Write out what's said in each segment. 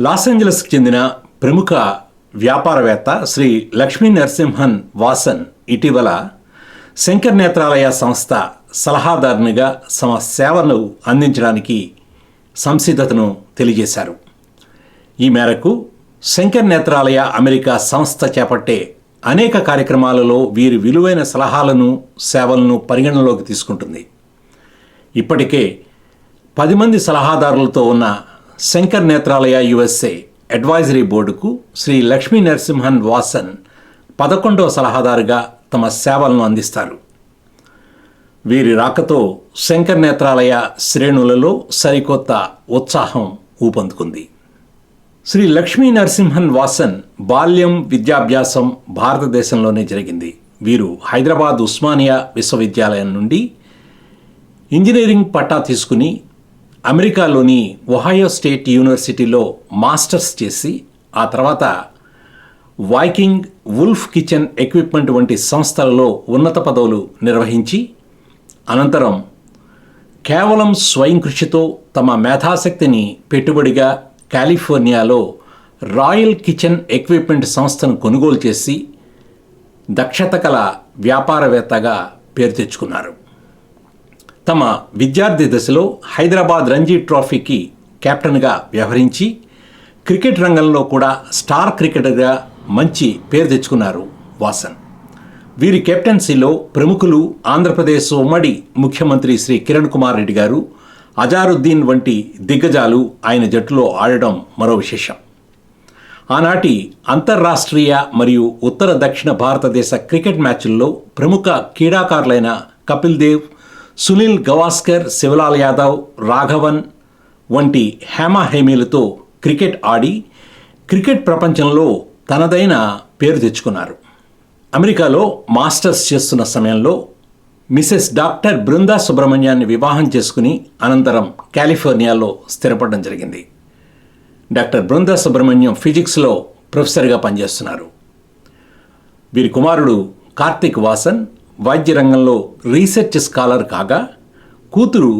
Loss ఏంజలస్కి చెందిన ప్రముఖ వ్యాపారవేత్త శ్రీ లక్ష్మీనరసింహన్ వాసన్ ఇటీవల శంకర్ నేత్రాలయ సంస్థ సలహాదారునిగా తమ సేవలను అందించడానికి సంసిద్ధతను తెలియజేశారు. ఈ మేరకు శంకర్ నేత్రాలయ అమెరికా సంస్థ చేపట్టే అనేక కార్యక్రమాలలో వీరి విలువైన సలహాలను సేవలను పరిగణనలోకి తీసుకుంటుంది. ఇప్పటికే 10 మంది సలహాదారులతో ఉన్న శంకర్ నేత్రాలయ యుఎస్ఏ అడ్వైజరీ బోర్డుకు శ్రీ లక్ష్మీనరసింహన్ వాసన్ 11వ సలహాదారుగా తమ సేవలను అందిస్తారు. వీరి రాకతో శంకర్ నేత్రాలయ శ్రేణులలో సరికొత్త ఉత్సాహం ఊపందుకుంది. శ్రీ లక్ష్మీనరసింహన్ వాసన్ బాల్యం విద్యాభ్యాసం భారతదేశంలోనే జరిగింది. వీరు హైదరాబాద్ ఉస్మానియా విశ్వవిద్యాలయం నుండి ఇంజనీరింగ్ పట్టా తీసుకుని అమెరికాలోని ఒహాయో స్టేట్ యూనివర్సిటీలో మాస్టర్స్ చేసి ఆ తర్వాత వైకింగ్, వుల్ఫ్ కిచెన్ ఎక్విప్మెంట్ వంటి సంస్థలలో ఉన్నత పదవులు నిర్వహించి అనంతరం కేవలం స్వయం కృషితో తమ మేధాశక్తిని పెట్టుబడిగా కాలిఫోర్నియాలో రాయల్ కిచెన్ ఎక్విప్మెంట్ సంస్థను కొనుగోలు చేసి దక్షత కల వ్యాపారవేత్తగా పేరు తెచ్చుకున్నారు. తమ విద్యార్థి దశలో హైదరాబాద్ రంజీ ట్రోఫీకి కెప్టెన్గా వ్యవహరించి క్రికెట్ రంగంలో కూడా స్టార్ క్రికెటర్గా మంచి పేరు తెచ్చుకున్నారు వాసన్. వీరి కెప్టెన్సీలో ప్రముఖులు ఆంధ్రప్రదేశ్ ఉమ్మడి ముఖ్యమంత్రి శ్రీ కిరణ్ కుమార్ రెడ్డి గారు, అజారుద్దీన్ వంటి దిగ్గజాలు ఆయన జట్టులో ఆడడం మరో విశేషం. ఆనాటి అంతర్రాష్ట్రీయ మరియు ఉత్తర దక్షిణ భారతదేశ క్రికెట్ మ్యాచ్ల్లో ప్రముఖ క్రీడాకారులైన కపిల్ దేవ్, సునీల్ గవాస్కర్, శివలాల్ యాదవ్, రాఘవన్ వంటి హేమాహేమీలతో క్రికెట్ ఆడి క్రికెట్ ప్రపంచంలో తనదైన పేరు తెచ్చుకున్నారు. అమెరికాలో మాస్టర్స్ చేస్తున్న సమయంలో మిసెస్ డాక్టర్ బృందా సుబ్రహ్మణ్యాన్ని వివాహం చేసుకుని అనంతరం కాలిఫోర్నియాలో స్థిరపడడం జరిగింది. డాక్టర్ బృందా సుబ్రహ్మణ్యం ఫిజిక్స్లో ప్రొఫెసర్గా పనిచేస్తున్నారు. వీరి కుమారుడు కార్తిక్ వాసన్ వైద్య రంగంలో రీసెర్చ్ స్కాలర్ కాగా, కూతురు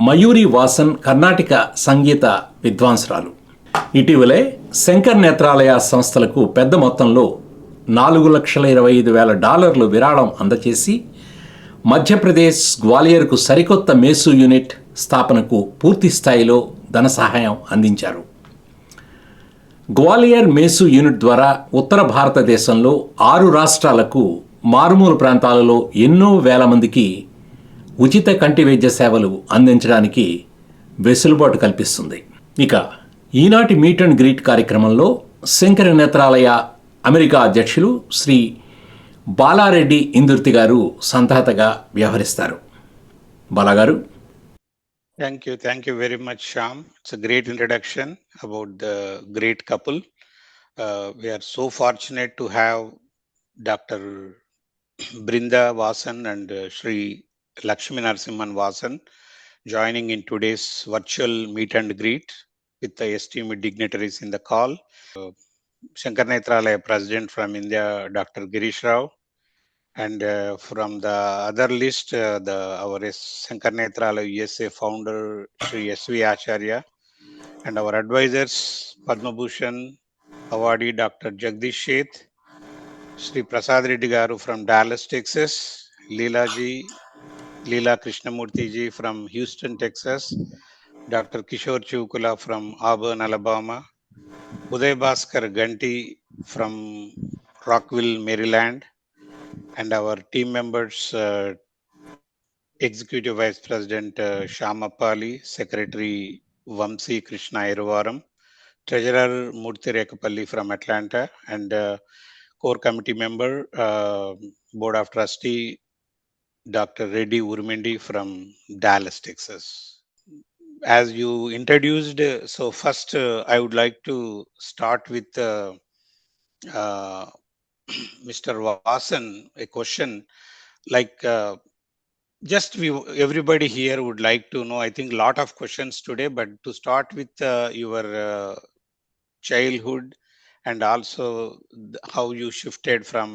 మయూరి వాసన్ కర్ణాటక సంగీత విద్వాంసురాలు. ఇటీవలే శంకర్ నేత్రాలయ సంస్థలకు పెద్ద మొత్తంలో $4,25,000 విరాళం అందచేసి మధ్యప్రదేశ్ గ్వాలియర్కు సరికొత్త మేసు యూనిట్ స్థాపనకు పూర్తి స్థాయిలో ధన సహాయం అందించారు. గ్వాలియర్ మేసు యూనిట్ ద్వారా ఉత్తర భారతదేశంలో 6 రాష్ట్రాలకు మారుమూల ప్రాంతాలలో ఎన్నో వేల మందికి ఉచిత కంటి వైద్య సేవలు అందించడానికి వెసులుబాటు కల్పిస్తుంది. ఇక ఈనాటి మీట్ అండ్ గ్రీట్ కార్యక్రమంలో శంకర నేత్రాలయ అమెరికా అధ్యక్షులు శ్రీ బాలారెడ్డి ఇందుర్తి గారు సంతాతగా వ్యవహరిస్తారు. బాలా గారు. Thank you very much, Shyam. It's a great introduction about the great couple. We are so fortunate to have Dr. Brinda Vasan and Sri Lakshminarasimhan Vasan joining in today's virtual meet and greet with the esteemed dignitaries in the call. Shankar Nethralaya President from India, Dr. Girish Rao, and from the other list, our Shankar Nethralaya USA founder Sri S.V. Acharya, and our advisors Padma Bhushan awardee Dr. Jagdish Sheth, Sri Prasad Reddy Garu from Dallas, Texas, Leela Krishnamurthy ji from Houston, Texas, Dr. Kishore Chukula from Auburn, Alabama, Uday Bhaskar Ganti from Rockville, Maryland, and our team members, Executive Vice President Shyama Pali, Secretary Vamsi Krishna Iruvaram, Treasurer Murthy Rekapalli from Atlanta, and core committee member, Board of Trustee, Dr. Reddy Urmendi from Dallas, Texas. As you introduced, so first I would like to start with Mr. Vasan, a question like everybody here would like to know, I think a lot of questions today, but to start with your childhood and also how you shifted from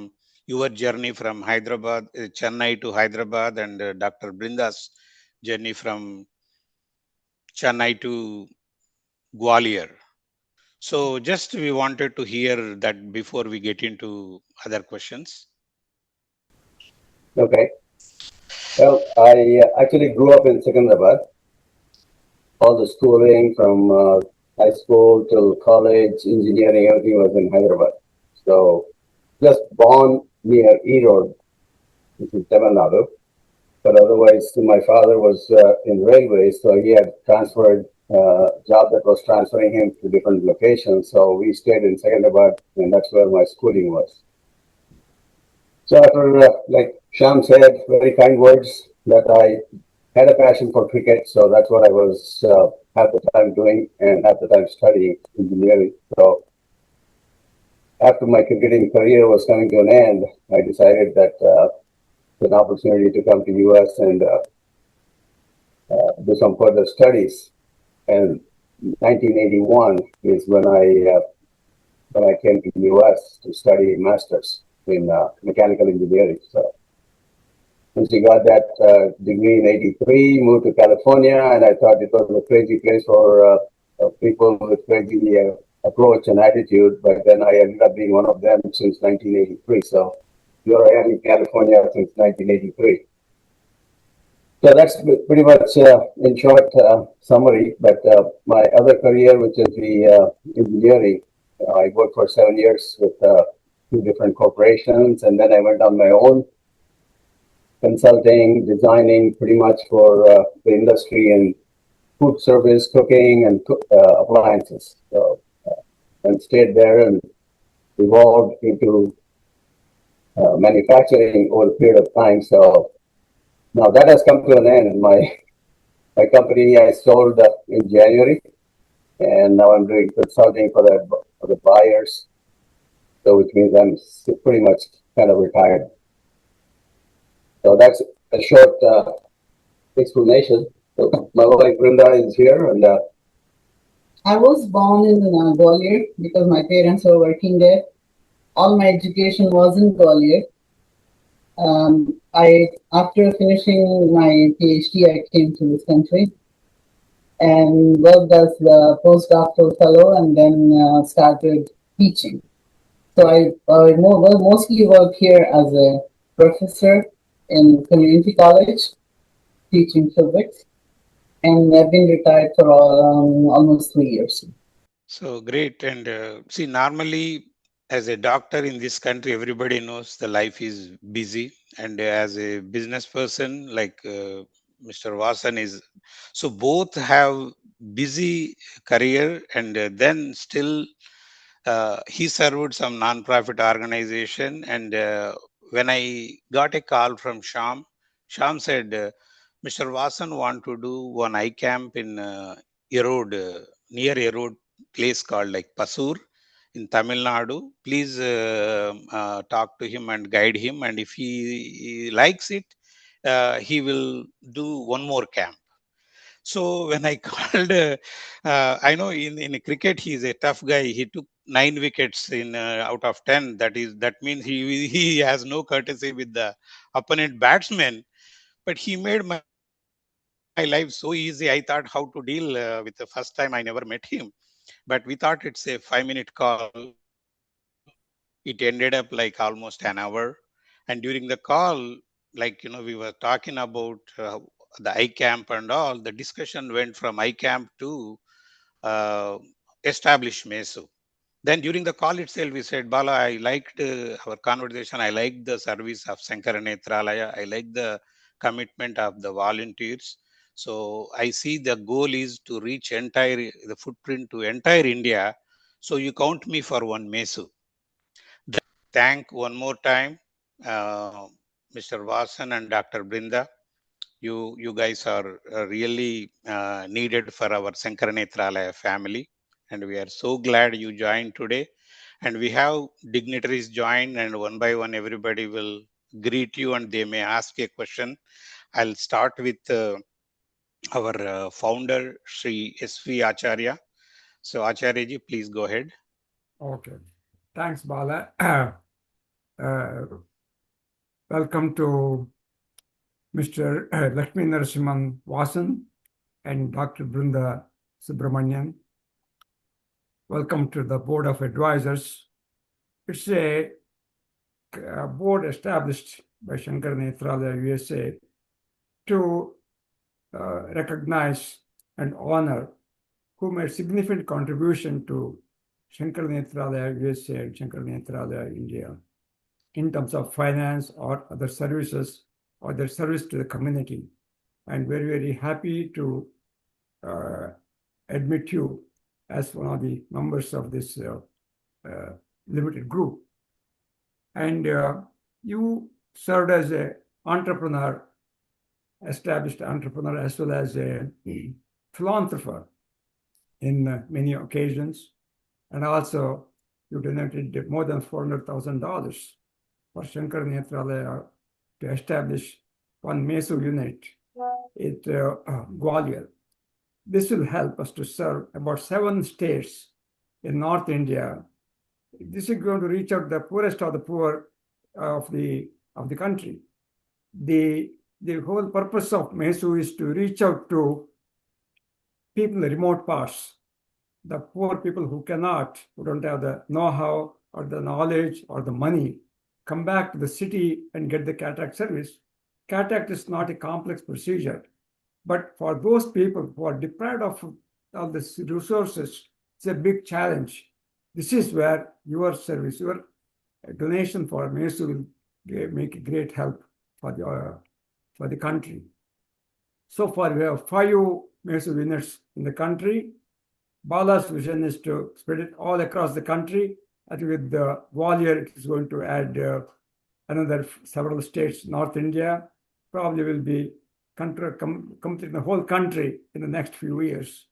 your journey from Hyderabad, Chennai to Hyderabad, and Dr. Brinda's journey from Chennai to Gwalior. So just we wanted to hear that before we get into other questions. Okay. Well, I actually grew up in Secunderabad. All the schooling from high school till college, engineering, everything was in Hyderabad. So just born near Erode, which is Tamil Nadu. But otherwise, my father was in railways, so he had transferred job that was transferring him to different locations. So we stayed in Secunderabad, and that's where my schooling was. So after, like Sham said, very kind words that I had a passion for cricket, so that's what I was half the time doing and half the time studying engineering. So after my cricketing career was coming to an end, I decided that an opportunity to come to US and do some further studies. And 1981 is when I came to the US to study masters in mechanical engineering. So once we got that degree in '83, moved to California, and I thought it was a crazy place for people with crazy approach and attitude. But then I ended up being one of them since 1983. So here I am in California since 1983. So that's pretty much in short summary. But my other career, which is the engineering, I worked for 7 years with two different corporations, and then I went on my own consulting, designing pretty much for the industry in food service, cooking, and appliances. So, and stayed there and evolved into manufacturing over a period of time. So now that has come to an end. My company I sold in January, and now I'm doing consulting for the buyers. So which means I'm pretty much kind of retired. So that's a short explanation. So my wife Brinda is here, and I was born in Gwalior because my parents were working there. All my education was in Gwalior. After finishing my PhD, I came to this country and worked as the postdoctoral fellow, and then started teaching. So I mostly work here as a professor in community college, teaching physics, and I've been retired for almost 3 years. So great. And see, normally as a doctor in this country, everybody knows the life is busy. And as a business person, like Mr. Vasan is, so both have busy career and then still he served some non-profit organization. And when I got a call from Sham said, Mr. Vasan want to do one eye camp in Erode, near Erode place called like Pasur in Tamil Nadu. Please talk to him and guide him. And if he likes it, he will do one more camp. So when I called, I know in cricket he is a tough guy. He took 9 wickets in out of 10. That means he has no courtesy with the opponent batsmen. But he made my life so easy. I thought how to deal with the first time I never met him. But we thought it's a 5 minute call. It ended up like almost an hour. And during the call, we were talking about the eye camp and all. The discussion went from eye camp to establish Meso. Then during the call itself, we said, Bala, I liked our conversation. I liked the service of Sankara Netralaya. I like the commitment of the volunteers. So I see the goal is to reach the footprint to entire India. So you count me for one Meso. Thank one more time, uh, Mr. Vasan and Dr. Brinda. You guys are really needed for our Sankaranethralaya family, and we are so glad you joined today. And we have dignitaries join, and one by one, everybody will greet you, and they may ask a question. I'll start with our founder, Sri S.V. Acharya. So, Acharya ji, please go ahead. Okay. Thanks, Bala. Welcome to Mr. Lakshminarasimhan Vasan, and Dr. Brinda Subramanyam. Welcome to the Board of Advisors. It's a board established by Shankar Nethralaya USA to recognize and honor who made significant contribution to Shankar Nethralaya USA and Shankar Nethralaya India in terms of finance or other services or their service to the community. And very, very happy to admit you as one of the members of this limited group. And you served as an entrepreneur, established entrepreneur, as well as a philanthropist in many occasions. And also, you donated more than $400,000 for Shankar Nethralaya to establish one MESO unit at Gwalior. This will help us to serve about 7 states in North India. This is going to reach out the poorest of the poor of the country. The whole purpose of MESO is to reach out to people in the remote parts, the poor people who don't have the know-how or the knowledge or the money, come back to the city and get the cataract service. Cataract is not a complex procedure, but for those people who are deprived of all these resources, it's a big challenge. This is where your service, your donation for MESO will make a great help for the country. So far, we have 5 MESO units in the country. Bala's vision is to spread it all across the country. I think with the Gwalior, it is going to add another several states, North India, probably will be completing the whole country in the next few years.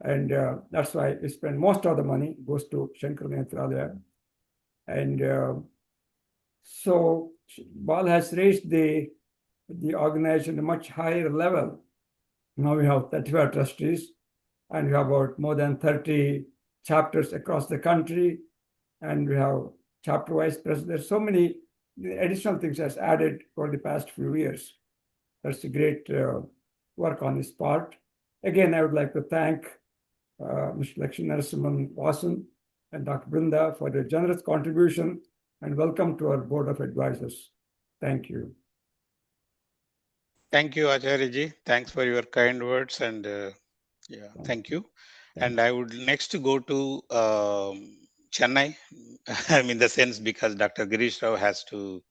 And that's why we spend most of the money goes to Shankar Nethralaya. And so Bala has raised the organization to a much higher level. Now we have 35 trustees, and we have about more than 30 chapters across the country, and we have chapter vice president. There's so many additional things that's added over the past few years. That's a great work on his part. Again, I would like to thank Mr. Lakshminarasimhan, Vasan, and Dr. Brinda for their generous contribution, and welcome to our Board of Advisors. Thank you. Thank you, Acharya-ji. Thanks for your kind words, and thank you. And I would next go to Chennai. I mean, the sense because Dr. Girish Rao has to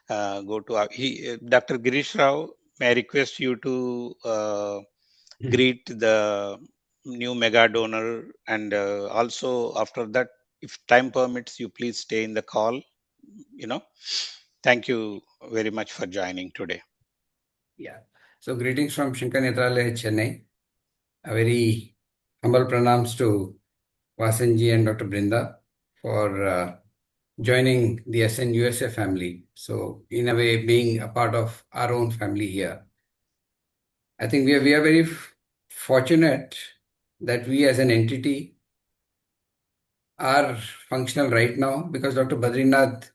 go to Dr. Girish Rao, may I request you to greet the new mega donor, and also after that, if time permits, you please stay in the call. Thank you very much for joining today. Yeah. So greetings from Shankar Nethralaya, Chennai. A very humble pranams to Vasanji and Dr. Brinda for joining the SNUSA family. So in a way, being a part of our own family here. I think we are very fortunate that we as an entity are functional right now, because Dr. Badrinath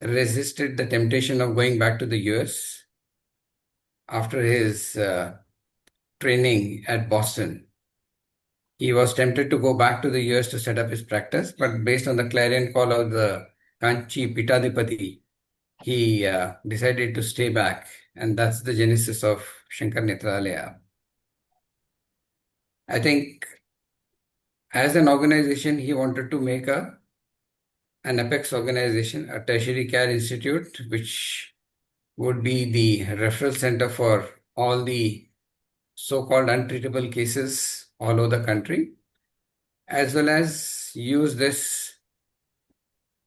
resisted the temptation of going back to the US after his training at Boston. He was tempted to go back to the US to set up his practice, but based on the clarion call of the Kanchi Pitadipati, he decided to stay back. And that's the genesis of Shankar Nethralaya. I think as an organization, he wanted to make an apex organization, a tertiary care institute, which would be the referral center for all the so-called untreatable cases all over the country, as well as use this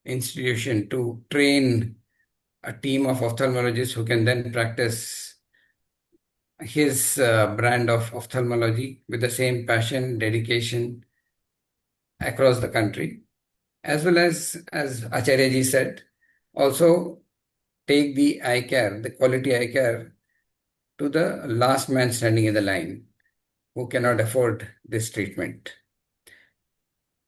institution to train a team of ophthalmologists who can then practice his brand of ophthalmology with the same passion, dedication across the country, as well as Acharya-ji said, also take the eye care, the quality eye care, to the last man standing in the line who cannot afford this treatment.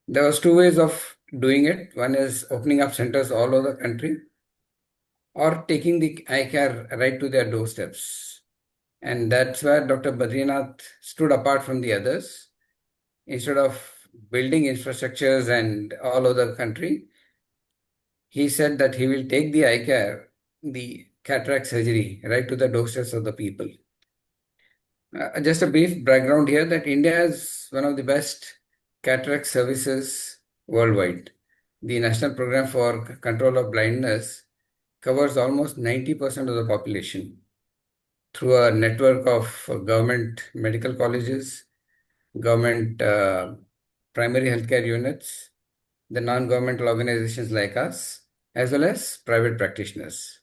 There was 2 ways of doing it. One is opening up centers all over the country, or taking the eye care right to their doorsteps. And that's where Dr. Badrinath stood apart from the others. Instead of building infrastructures and all over the country, he said that he will take the eye care, the cataract surgery, right to the doorsteps of the people. Just a brief background here that India is one of the best cataract services worldwide. The National Program for Control of Blindness covers almost 90% of the population through a network of government medical colleges, government primary healthcare units, the non-governmental organizations like us, as well as private practitioners.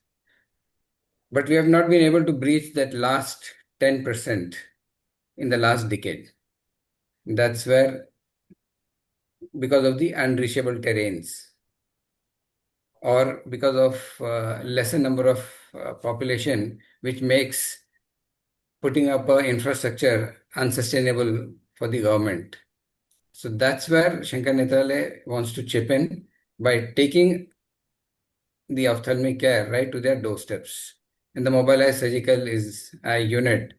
But we have not been able to breach that last 10% in the last decade. That's where, because of the unreachable terrains or because of lesser number of population, which makes putting up infrastructure unsustainable for the government. So that's where Shankar Nethralaya wants to chip in by taking the ophthalmic care right to their doorsteps. And the mobilized surgical unit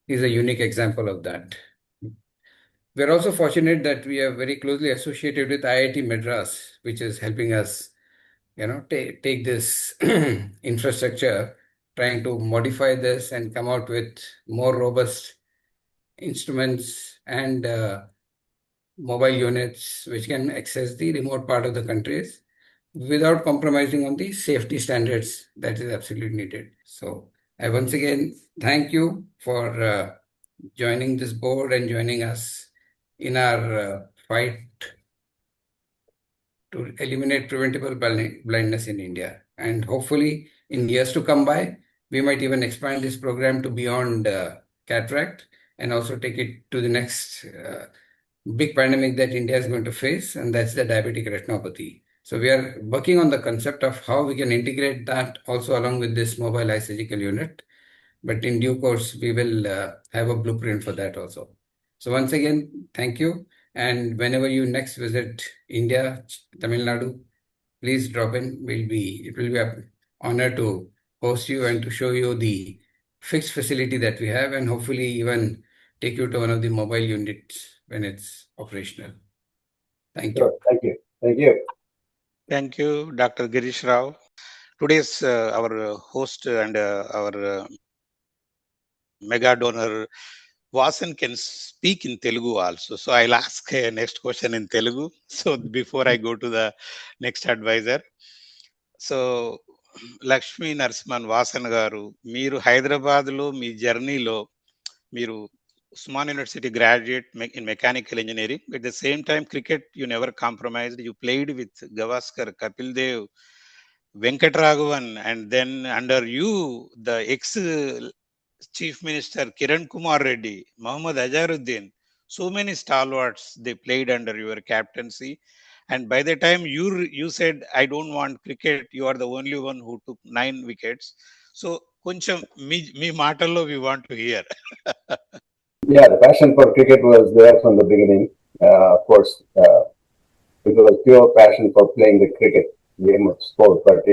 is a unique example of that. We're also fortunate that we are very closely associated with IIT Madras, which is helping us, take this infrastructure, trying to modify this and come out with more robust instruments and mobile units which can access the remote part of the countries without compromising on the safety standards that is absolutely needed. So I once again thank you for joining this board and joining us in our fight to eliminate preventable blindness in India. And hopefully in years to come by, we might even expand this program to beyond cataract and also take it to the next big pandemic that India is going to face, and that's the diabetic retinopathy. So we are working on the concept of how we can integrate that also along with this mobile eye surgical unit. But in due course, we will have a blueprint for that also. So once again, thank you. And whenever you next visit India, Tamil Nadu, please drop in. It will be an honor to host you and to show you the fixed facility that we have, and hopefully even take you to one of the mobile units when it's operational. Thank you. Sure. Thank you. Thank you. Thank you, Dr. Girish Rao. Today's our host and our mega donor Vasan can speak in Telugu also. So I'll ask next question in Telugu. So before I go to the next advisor. So Lakshminarasimhan Vasan garu, మీరు హైదరాబాద్లో మీ జర్నీలో మీరు Usman University graduate in mechanical engineering. At the same time, cricket, you never compromised. You played with Gavaskar, Kapil Dev, Venkatraghavan, and then under you, the ex-chief minister Kiran Kumar Reddy, Muhammad Azharuddin, so many stalwarts, they played under your captaincy. And by the time you said, I don't want cricket, you are the only one who took 9 wickets. So, కొంచెం మీ మాటల్లో we want to hear. Yeah, the passion for cricket was there from the beginning. Of course, it was pure passion for playing the cricket game of sport. But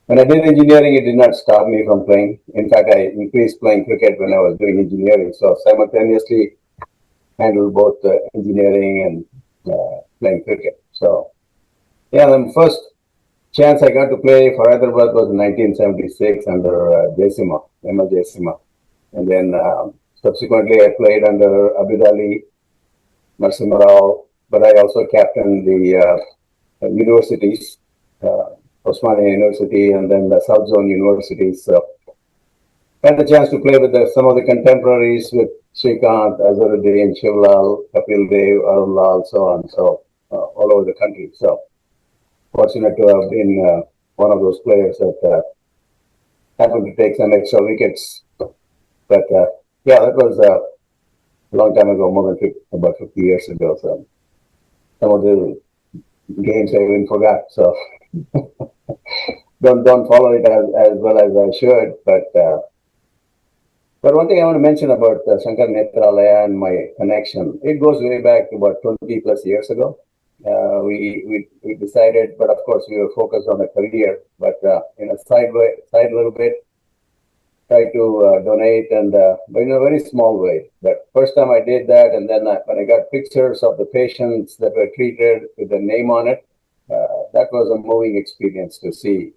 when I did engineering, it did not stop me from playing. In fact, I increased playing cricket when I was doing engineering. So simultaneously handled both engineering and playing cricket. So yeah, the first chance I got to play for Hyderabad was in 1976 under Jaisima, Emma Jaisima. And then subsequently, I played under Abidali, Narasimha Rao, but I also captained the universities, Osmania University and then the South Zone universities. So I had the chance to play with some of the contemporaries with Srikanth, Azharuddin, Shivlal, Kapil Dev, Arun Lal, so on, so all over the country. So fortunate to have been one of those players that happened to take some extra wickets. But yeah, that was a long time ago, more than about 50 years ago. So some of the games I even forgot. So don't follow it as well as I should. But one thing I want to mention about Shankar Nethralaya and my connection, it goes way back about 20 plus years ago. We decided, but of course we were focused on a career. But in a side little bit, try to donate and but in a very small way. But first time I did that, and then when I got pictures of the patients that were treated with the name on it, that was a moving experience to see.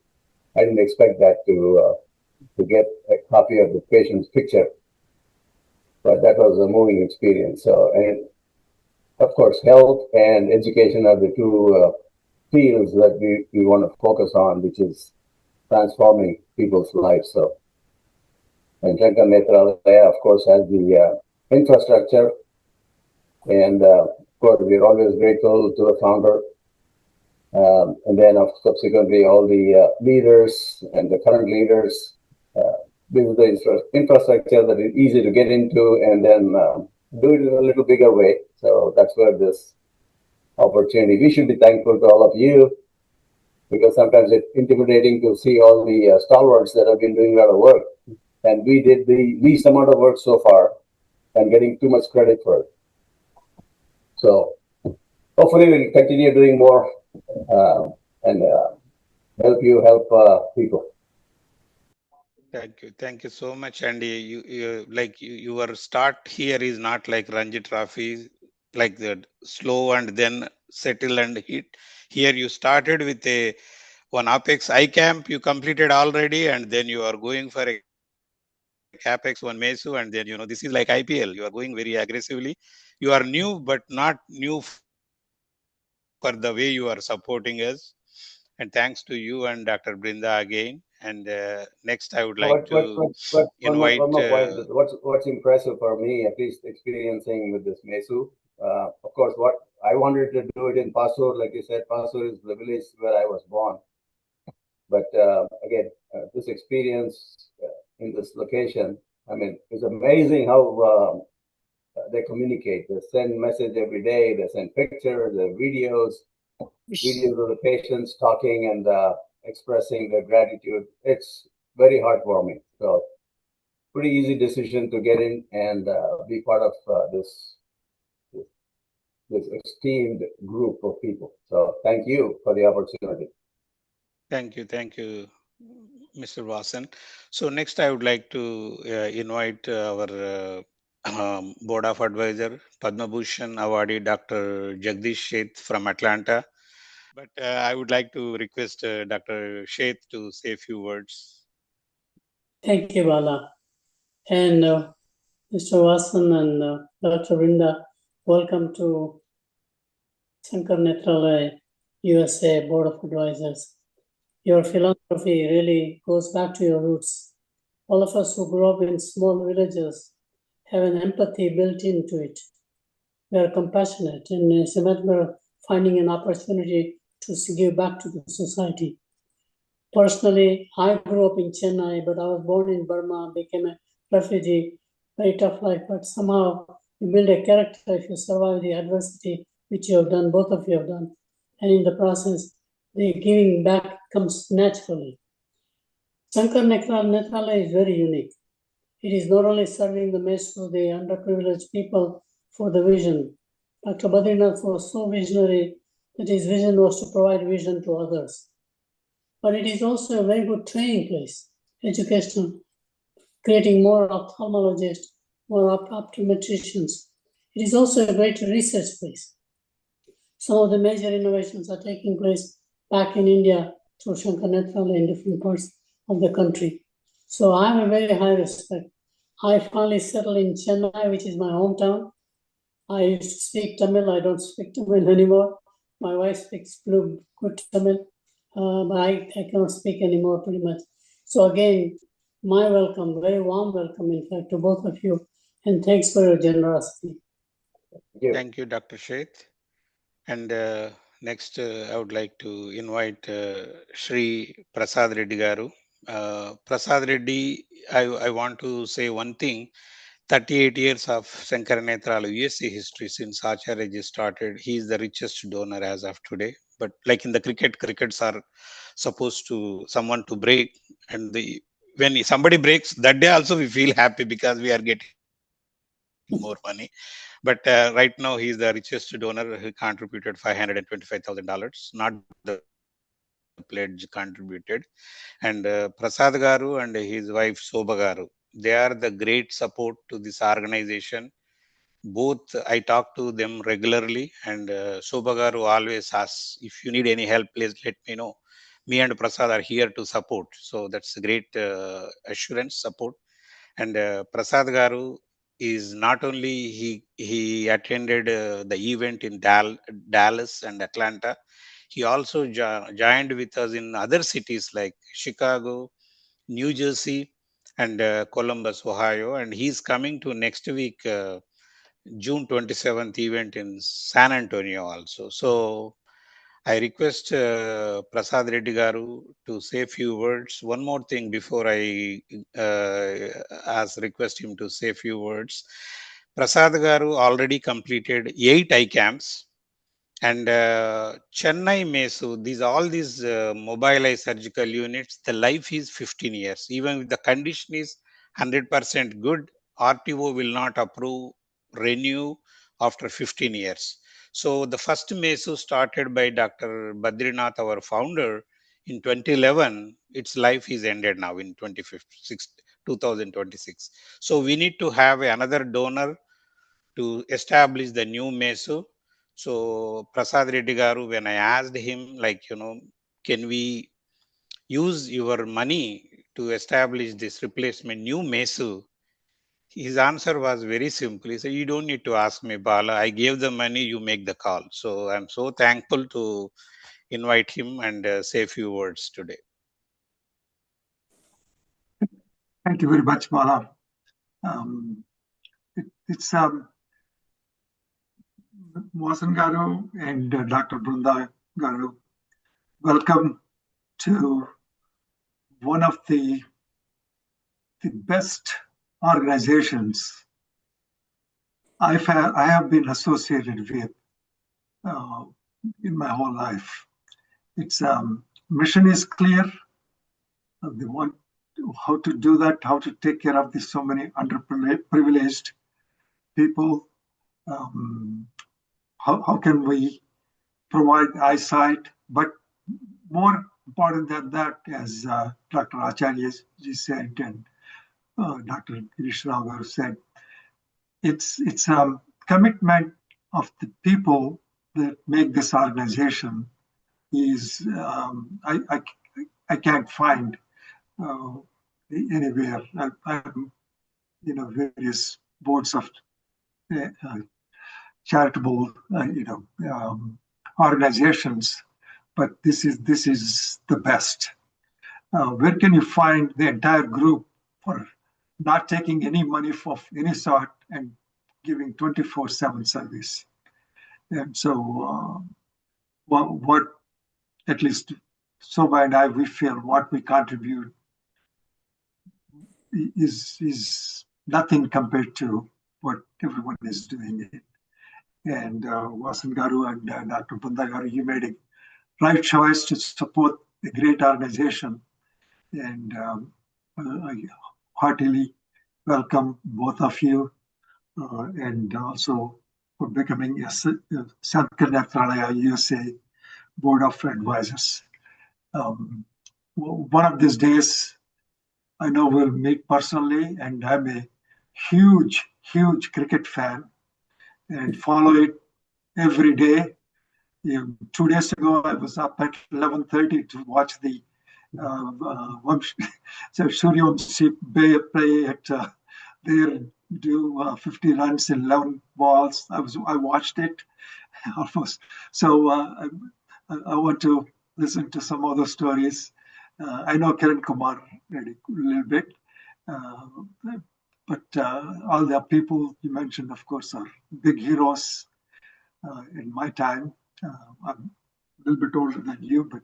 I didn't expect that to get a copy of the patient's picture, but that was a moving experience. So, and of course, health and education are the two fields that we want to focus on, which is transforming people's lives. So, and Shankar Netralaya, of course, has the infrastructure, and of course, we're always grateful to the founder. And then, subsequently, all the leaders and the current leaders. This is the infrastructure that is easy to get into, and then do it in a little bigger way. So that's where this opportunity. We should be thankful to all of you, because sometimes it's intimidating to see all the stalwarts that have been doing a lot of work, and we did the least amount of work so far, and getting too much credit for it. So hopefully we'll continue doing more and help people. Thank you so much. And your start here is not like Ranji Trophy, like the slow and then settle and hit. Here you started with one Apex I camp you completed already, and then you are going for a Capex one Mesu, and then this is like IPL. You are going very aggressively. You are new, but not new for the way you are supporting us. And thanks to you and Dr. Brinda again. And next, I would like to invite. One more point. What's impressive for me, at least experiencing with this Mesu, of course, what I wanted to do it in Pasur, like you said, Pasur is the village where I was born. But again, this experience in this location, I mean, it's amazing how they communicate. They send message every day. They send pictures, videos of the patients talking and expressing their gratitude. It's very heartwarming. So, pretty easy decision to get in and be part of this esteemed group of people. So, thank you for the opportunity. Thank you, Mr. Vasan. So next, I would like to invite our Board of Advisor, Padma Bhushan awardee, Dr. Jagdish Sheth from Atlanta. But I would like to request Dr. Sheth to say a few words. Thank you, Bala. And Mr. Vasan and Dr. Brinda, welcome to Shankar Netralaya USA Board of Advisors. Your philanthropy really goes back to your roots. All of us who grew up in small villages have an empathy built into it. We are compassionate, and it's a matter of finding an opportunity to give back to the society. Personally, I grew up in Chennai, but I was born in Burma, became a refugee, very tough life, but somehow you build a character if you survive the adversity, which you have done, both of you have done. And in the process, the giving back comes naturally. Shankar Netralaya is very unique. It is not only serving the mess to the underprivileged people for the vision. Dr. Badrinath was so visionary that his vision was to provide vision to others. But it is also a very good training place, educational, creating more ophthalmologists, more optometricians. It is also a great research place. Some of the major innovations are taking place back in India through Shankar Netralaya in different parts of the country. So I have a very high respect. I finally settled in Chennai, which is my hometown. I used to speak Tamil. I don't speak Tamil anymore. My wife speaks good Tamil, but I cannot speak anymore pretty much. So again, my welcome, very warm welcome, in fact, to both of you. And thanks for your generosity. Thank you, Dr. Sheth. And next, I would like to invite Shri Prasad Reddy Garu. Prasad Reddy, I want to say one thing. 38 years of Shankar Netralaya USA history since Acharya started. He is the richest donor as of today. But like in the crickets are supposed to someone to break, and when somebody breaks that day also we feel happy because we are getting more money. But right now he is the richest donor. He contributed $525,000, not the pledge contributed. And Prasad Garu and his wife Sobha Garu, they are the great support to this organization. Both I talk to them regularly, and Sobha Garu always asks, if you need any help, please let me know. Me and Prasad are here to support. So that's a great assurance, support. And Prasad Garu is not only he attended the event in Dallas and Atlanta. He also joined with us in other cities like Chicago, New Jersey, and Columbus, Ohio. And he's coming to next week, June 27th event in San Antonio also. So I request Prasad Reddy Garu to say a few words. One more thing before I request him to say a few words. Prasad Garu already completed 8 ICAMs, and Chennai Mesu, these mobile eye surgical units, the life is 15 years. Even if the condition is 100% good, RTO will not approve, renew after 15 years. So the first Mesu started by Dr. Badrinath, our founder, in 2011. Its life is ended now in 2026. So we need to have another donor to establish the new Mesu. So Prasad Reddy Garu, when I asked him, can we use your money to establish this replacement new Mesu? His answer was very simple. He said, you don't need to ask me, Bala. I gave the money, you make the call. So I'm so thankful to invite him and say a few words today. Thank you very much, Bala. It's Vasan Garu and Dr. Brinda Garu. Welcome to one of the best organizations I have been associated with in my whole life. Its mission is clear. They want how to do that, how to take care of so many underprivileged people. How can we provide eyesight? But more important than that, as Dr. Acharya ji said and Dr. Girish Rao Garu said, it's commitment of the people that make this organization is I can't find anywhere. I'm various boards of charitable organizations, but this is the best. Where can you find the entire group for not taking any money of any sort and giving 24/7 service? And so what at least Sobha and I, we feel what we contribute is nothing compared to what everyone is doing. And Vasan Garu and Dr. Brinda Garu, you made a right choice to support a great organization. And I heartily welcome both of you and also for becoming a Sankar Nethralaya USA Board of Advisors. One of these days, I know we'll meet personally, and I'm a huge cricket fan and follow it every day. 2 days ago, I was up at 11:30 to watch the Suryavanshi play at there, do 50 runs in 11 balls. I watched it almost. So I want to listen to some other stories. I know Kiran Kumar a little bit, but all the people you mentioned, of course, are big heroes in my time. I'm a little bit older than you, but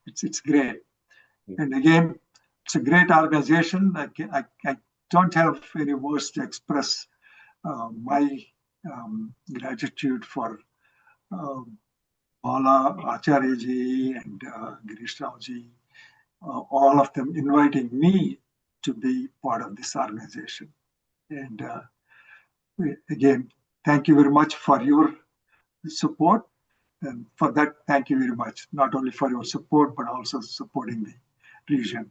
it's great. And again, it's a great organization. I don't have any words to express my gratitude for Bala, Acharya ji, and Girish Rao ji, all of them inviting me to be part of this organization. And again, thank you very much for your support. And for that, thank you very much, not only for your support, but also supporting the region.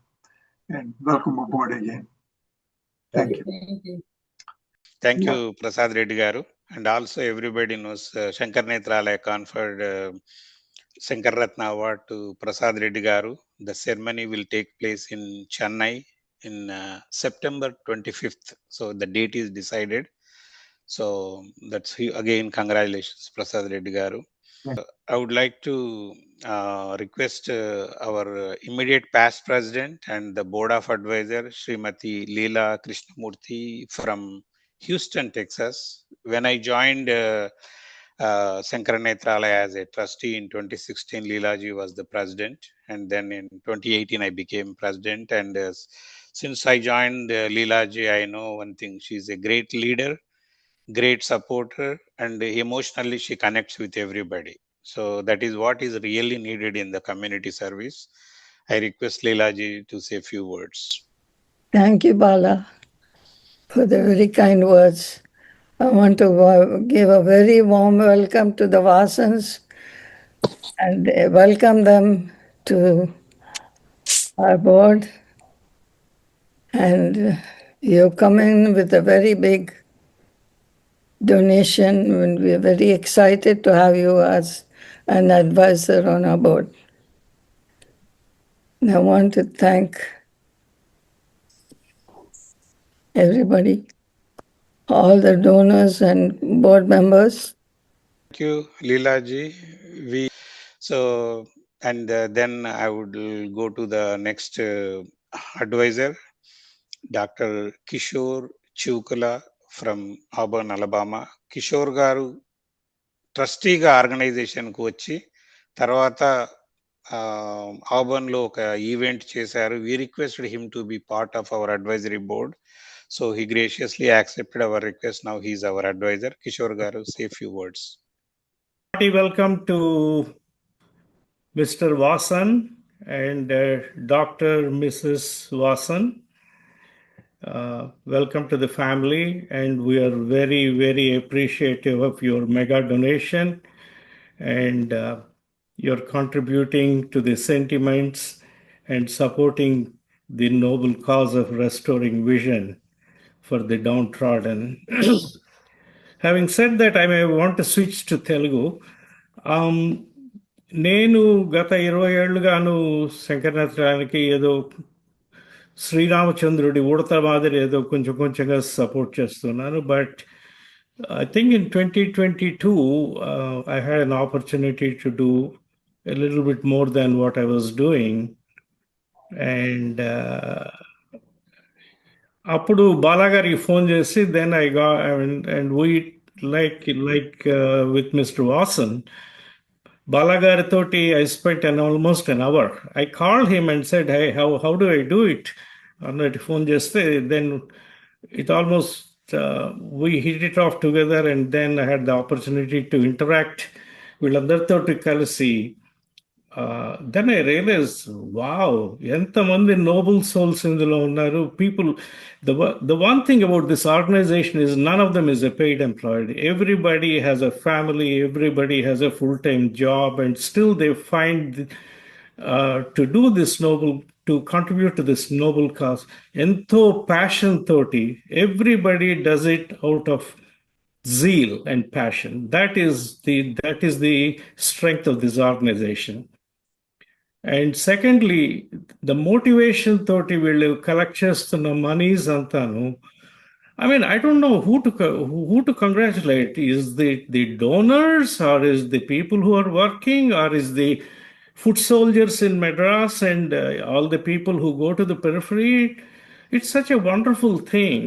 And welcome aboard again. Thank you. Thank you. Thank you, Prasad Reddy Garu. And also everybody knows Shankar Netralaya conferred Shankar Ratna Award to Prasad Reddy Garu. The ceremony will take place in Chennai in September 25th. So the date is decided. So that's again, congratulations, Prasad Reddy Garu. I would like to request our immediate past president and the board of advisors, Srimati Leela Krishnamurthy from Houston, Texas. When I joined Shankara Netralaya as a trustee in 2016, Leelaji was the president. And then in 2018, I became president. And since I joined Leelaji, I know one thing, she's a great leader, great supporter, and emotionally she connects with everybody. So that is what is really needed in the community service. I request Leelaji to say a few words. Thank you, Bala, for the very kind words. I want to give a very warm welcome to the Vasans and welcome them to our board. And you come in with a very big donation, and we are very excited to have you as an advisor on our board. And I want to thank everybody, all the donors and board members. Thank you, Leelaji. And then I would go to the next advisor, Dr. Kishore Chukula from Auburn, Alabama. Kishore garu ట్రస్టీగా ఆర్గనైజేషన్కు వచ్చి తర్వాత ఆబర్న్లో ఒక event చేశారు. We requested him to be part of our advisory board. So he graciously accepted our request. Now he is our advisor. Kishore garu, say a few words. Welcome to Mr. Vasan and Dr. Mrs. Vasan. Welcome to the family, and we are very, very appreciative of your mega donation, and you're contributing to the sentiments and supporting the noble cause of restoring vision for the downtrodden. Having said that, I may want to switch to Telugu. నేను గత 20 ఏళ్ళుగాను శంకరనాథానికి ఏదో శ్రీరామచంద్రుడి ఉడత మాదిరి ఏదో కొంచెం కొంచెంగా support చేస్తున్నాను. But I think in 2022, I had an opportunity to do a little bit more than what I was doing. And అప్పుడు బాలా గారికి ఫోన్ చేసి దెన్ ఐ గా and we like with mister Vasan, Bala garitoti I spent almost an hour. I called him and said, hey, how do I do it? అన్నట్టు phone చేస్తే then it almost we hit it off together, and then I had the opportunity to interact వీళ్ళందరితోటి కలిసి. Then I realized, wow, ఎంతమంది noble souls ఇందులో ఉన్నారు. People, the one thing about this organization is none of them is a paid employee. Everybody has a family, everybody has a full-time job, and still they find to do this noble, to contribute to this noble cause. Ento passion toti, everybody does it out of zeal and passion. That is the strength of this organization. And secondly, the motivation toti వీళ్ళు collect చేస్తున్న మనీస్ అంతాను, I mean, I don't know who to congratulate. Is the donors, or is the people who are working, or is the foot soldiers in Madras and all the people who go to the periphery? It's such a wonderful thing,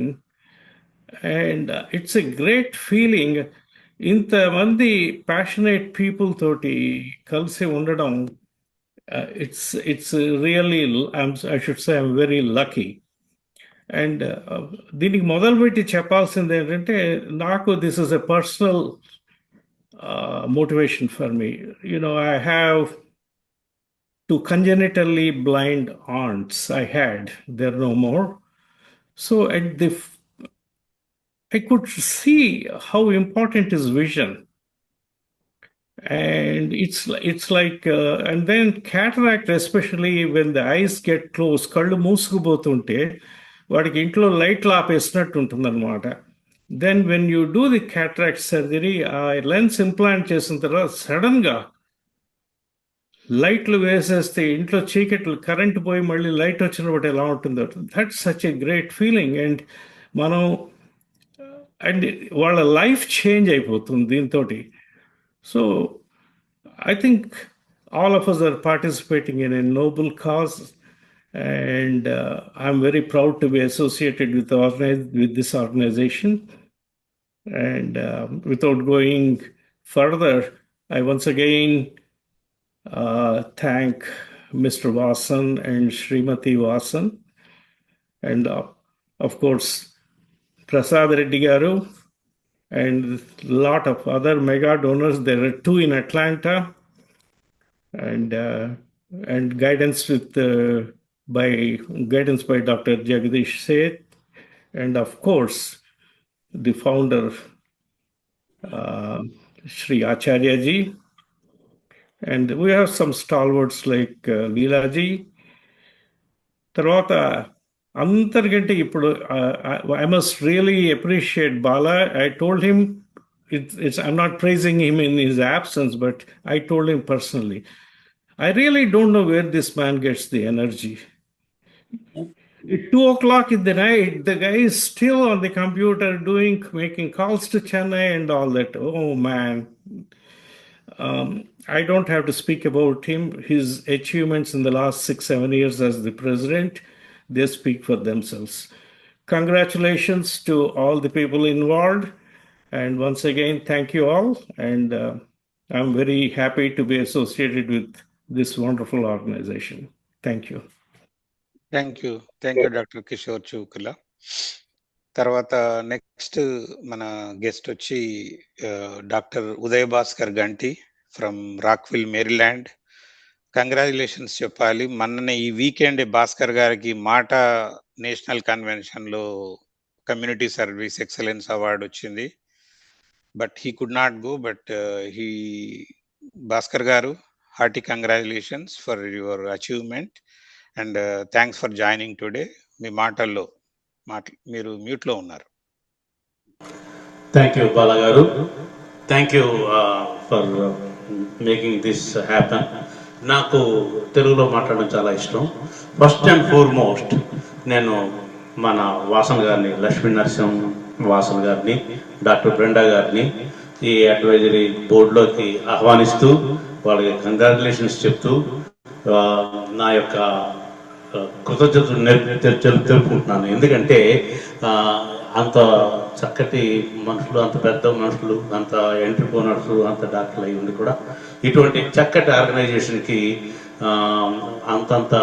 and it's a great feeling. ఇంతమంది passionate people తోటి కలిసి ఉండడం, it's really, I should say I'm very lucky. And దీనికి మొదలుపెట్టి చెప్పాల్సింది ఏంటంటే, నాకు this is a personal motivation for me. You know, I have two congenitally blind aunts. They're no more. So I could see how important is vision. And it's like and then cataract, especially when the eyes get closed, కళ్ళు మూసుకుపోతుంటే వాడికి ఇంట్లో లైట్లు ఆపేసినట్టు ఉంటుంది అనమాట. Then when you do the cataract surgery, ఆ lens implant చేసిన తర్వాత సడన్గా లైట్లు వేసేస్తే ఇంట్లో చీకట్లు, కరెంట్ పోయి మళ్ళీ లైట్ వచ్చినప్పుడు ఎలా ఉంటుందో, that's such a great feeling. And మనం అండ్ వాళ్ళ లైఫ్ చేంజ్ అయిపోతుంది దీంతో. So I think all of us are participating in a noble cause, and I'm very proud to be associated with this organization. And without going further, I once again thank Mr. Vasan and Srimati Vasan, and of course Prasad Reddy Garu, and a lot of other mega donors. There are 2 in Atlanta, and guidance by Dr. Jagdish Seth, and of course the founder Shri Acharya ji, and we have some stalwarts like Leela ji. తర్వాత అంతర్గంటే ఇప్పుడు I must really appreciate Bala. I told him, I'm not praising him in his absence, but I told him personally, I really don't know where this man gets the energy. At 2:00 in the night, the guy is still on the computer making calls to Chennai and all that. Oh man. I don't have to speak about him. His achievements in the last 6-7 years as the president, they speak for themselves. Congratulations to all the people involved. And once again, thank you all. And I'm very happy to be associated with this wonderful organization. Thank you. Thank you doctor Kishore Chukula. తర్వాత next మన guest వచ్చి doctor Uday Bhaskar గంటి from రాక్విల్, Maryland. Congratulations చెప్పాలి. మొన్ననే ఈ weekend Bhaskar గారికి మాట national కన్వెన్షన్లో కమ్యూనిటీ సర్వీస్ ఎక్సలెన్స్ అవార్డు వచ్చింది. But he could not go. But Bhaskar garu, hearty congratulations for your achievement and thanks for joining today. మీ మీరు మ్యూట్లో ఉన్నారు. Thank you Bala garu. Thank you for making this happen. నాకు తెలుగులో మాట్లాడడం చాలా ఇష్టం. ఫస్ట్ అండ్ ఫార్మోస్ట్ నేను మన వాసన్ గారిని, లక్ష్మీనరసింహ వాసన్ గారిని, డాక్టర్ బ్రిండా గారిని ఈ అడ్వైజరీ బోర్డులోకి ఆహ్వానిస్తూ వాళ్ళకి కంగ్రాచులేషన్స్ చెప్తూ నా యొక్క కృతజ్ఞతలు తెలుపుకుంటున్నాను. ఎందుకంటే అంత చక్కటి మనుషులు, అంత పెద్ద మనుషులు, అంత ఎంట్రీప్రెన్యూర్స్, అంత డాక్టర్లు అయి ఉండి కూడా ఇటువంటి చక్కటి ఆర్గనైజేషన్కి అంతంత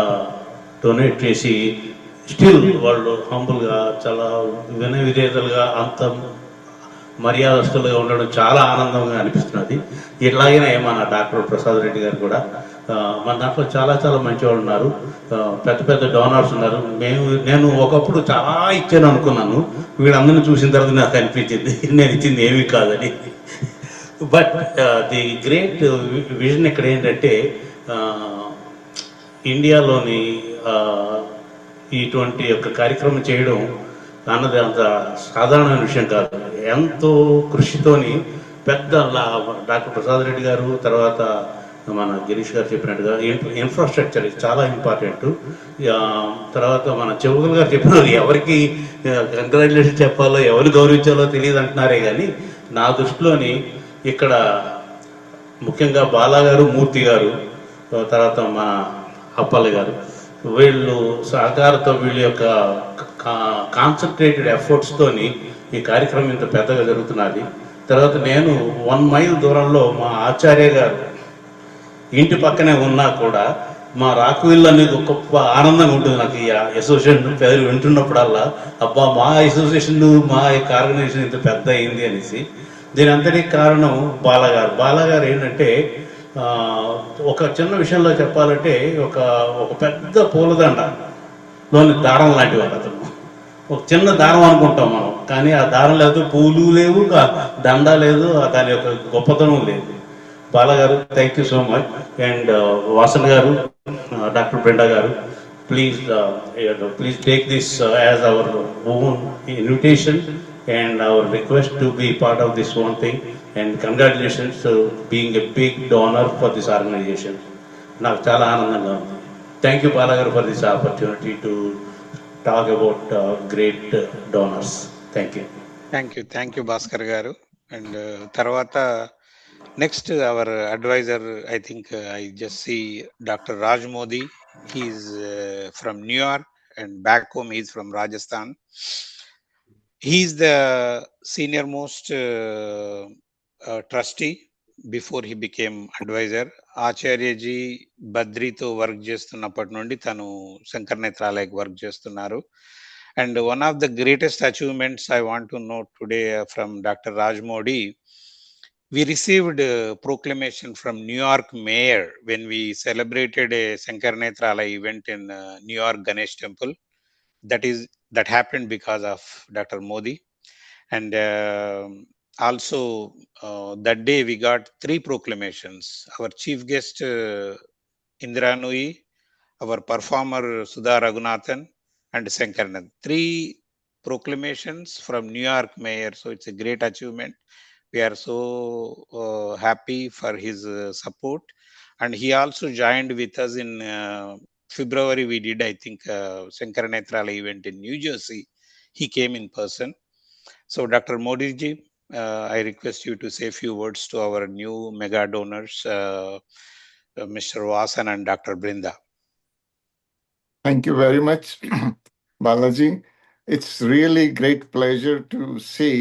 డొనేట్ చేసి స్టిల్ వాళ్ళు హంబుల్గా, చాలా వినయ విధేయతలుగా, అంత మర్యాదస్తులుగా ఉండడం చాలా ఆనందంగా అనిపిస్తున్నది. ఇట్లాగైనా మన డాక్టర్ ప్రసాద్ రెడ్డి గారు కూడా మన దాంట్లో చాలా చాలా మంచి వాళ్ళు ఉన్నారు. పెద్ద పెద్ద డోనర్స్ ఉన్నారు. నేను ఒకప్పుడు చాలా ఇచ్చాను అనుకున్నాను. వీళ్ళందరినీ చూసిన తర్వాత నాకు అనిపించింది నేను ఇచ్చింది ఏమీ కాదని. బట్ ది గ్రేట్ విజన్ ఇక్కడ ఏంటంటే ఇండియాలోని ఇటువంటి యొక్క కార్యక్రమం చేయడం అన్నది అంత సాధారణమైన విషయం కాదు. ఎంతో కృషితోని పెద్ద డాక్టర్ ప్రసాద్ రెడ్డి గారు, తర్వాత మన గిరీష్ గారు చెప్పినట్టుగా ఇన్ఫ్రాస్ట్రక్చర్ చాలా ఇంపార్టెంట్. తర్వాత మన చెవుగులు గారు చెప్పినారు, ఎవరికి కంగ్రాచులేషన్ చెప్పాలో, ఎవరు గౌరవించాలో తెలియదు అంటున్నారే. కానీ నా దృష్టిలోని ఇక్కడ ముఖ్యంగా బాలా గారు, మూర్తి గారు, తర్వాత మన అప్పల్ గారు, వీళ్ళు సహకారంతో వీళ్ళ యొక్క కాన్సన్ట్రేటెడ్ ఎఫర్ట్స్తోని ఈ కార్యక్రమం ఇంత పెద్దగా జరుగుతున్నది. తర్వాత నేను 1 మైల్ దూరంలో మా ఆచార్య గారు ఇంటి పక్కనే ఉన్నా కూడా మా రాకువిల్ అనేది గొప్ప ఆనందంగా ఉంటుంది నాకు. ఈ అసోసియేషన్ పేరు వింటున్నప్పుడల్లా అబ్బా మా అసోసియేషన్, మా యొక్క ఆర్గనైజేషన్ ఇంత పెద్ద అయింది అనేసి. దీని అంతటికి కారణం బాలాగారు ఏంటంటే ఒక చిన్న విషయంలో చెప్పాలంటే ఒక పెద్ద పూలదండలోని దారం లాంటి వాడు అతను. ఒక చిన్న దారం అనుకుంటాం మనం, కానీ ఆ దారం లేదు, పూలు లేవు, దండ లేదు, దాని యొక్క గొప్పతనం లేదు. Bala garu, thank you so much. And Vasan garu, Dr. Brinda garu, please take this as our own invitation and our request to be part of this one thing. And congratulations to being a big donor for this organization. నాకు చాలా ఆనందంగా ఉంది. Thank you, Bala garu, for this opportunity to talk about great donors. Thank you. Thank you, Bhaskar garu. And Tarvata, next our advisor, I think I just see Dr. Raj Modi. He's from New York, and back home he's from Rajasthan. He's the senior most trustee before he became advisor. Acharyaji బద్రీతో work చేస్తున్నప్పటి నుండి తను శంకర్ నేత్రాలయకి work చేస్తున్నారు. And one of the greatest achievements I want to note today from Dr. Raj Modi, we received a proclamation from New York mayor when we celebrated a Shankar Netralaya event in New York Ganesh Temple. That happened because of Dr. Modi. And also that day we got 3 proclamations. Our chief guest Indira Nui, our performer Sudha Raghunathan, and Sankarnath. 3 proclamations from New York mayor. So it's a great achievement. We are so happy for his support. And he also joined with us in February. We did, I think, Shankar Netralaya event in New Jersey. He came in person. So Dr. Modi ji, I request you to say a few words to our new mega donors, Mr. Vasan and Dr. Brinda. Thank you very much, Balaji. It's really great pleasure to see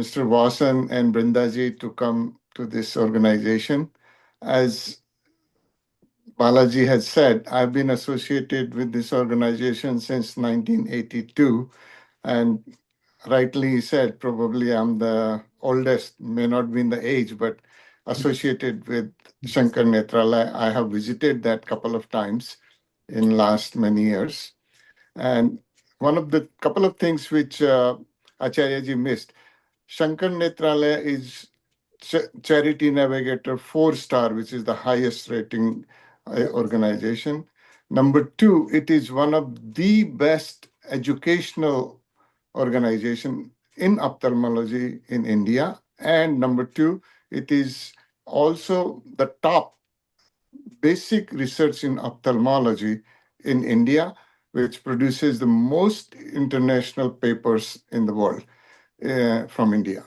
Mr. Vasan and Brindaji to come to this organization. As Balaji has said, I've been associated with this organization since 1982, and rightly said, probably I'm the oldest, may not be in the age, but associated with Shankar Netralaya. I have visited that couple of times in last many years. And one of the couple of things which Acharyaji missed, Shankar Netralaya is Charity Navigator 4-star, which is the highest rating organization. Number 2, it is one of the best educational organization in ophthalmology in India. And number 2, it is also the top basic research in ophthalmology in India, which produces the most international papers in the world from India.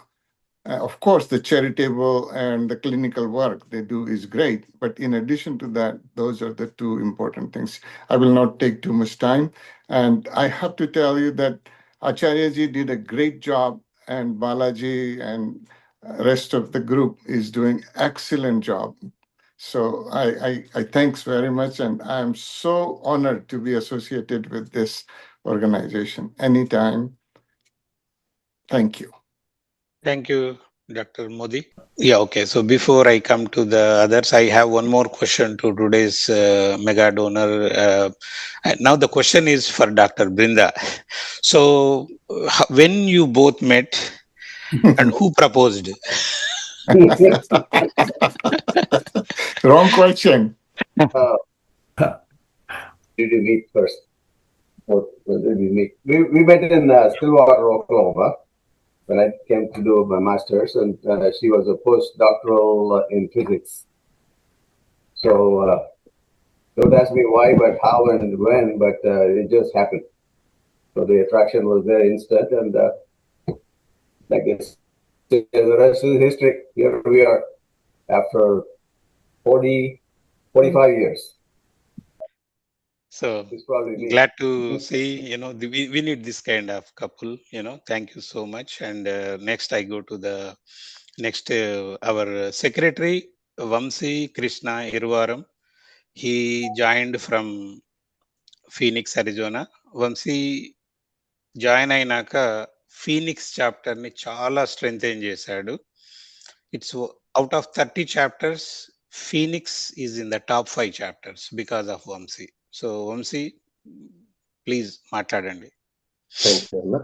Of course, the charitable and the clinical work they do is great, but in addition to that, those are the 2 important things. I will not take too much time, and I have to tell you that Acharyaji did a great job, and Balaji and rest of the group is doing excellent job. So I thanks very much, and I am so honored to be associated with this organization anytime. Thank you. Thank you, Dr. Modi. Yeah, okay. So before I come to the others, I have one more question to today's mega donor. Now the question is for Dr. Brinda. So when you both met and who proposed? Wrong question. Did you meet first? When did we meet? We met in Stillwater, Oklahoma, when I came to do my master's, and she was a postdoctoral in physics. So don't ask me why, but how and when, but it just happened. So the attraction was there instant, and I guess the rest is history. Here we are after 45 years. So glad to see, we need this kind of couple, thank you so much. And next I go to the next, our secretary, Vamsi Krishna Irvaram. He joined from Phoenix, Arizona. Vamsi join అయినాక Phoenix chapter ని చాలా strengthen చేశాడు. It's out of 30 chapters, Phoenix is in the top 5 chapters because of Vamsi. So Vamsi, please మాట్లాడండి. Thanks, Anna.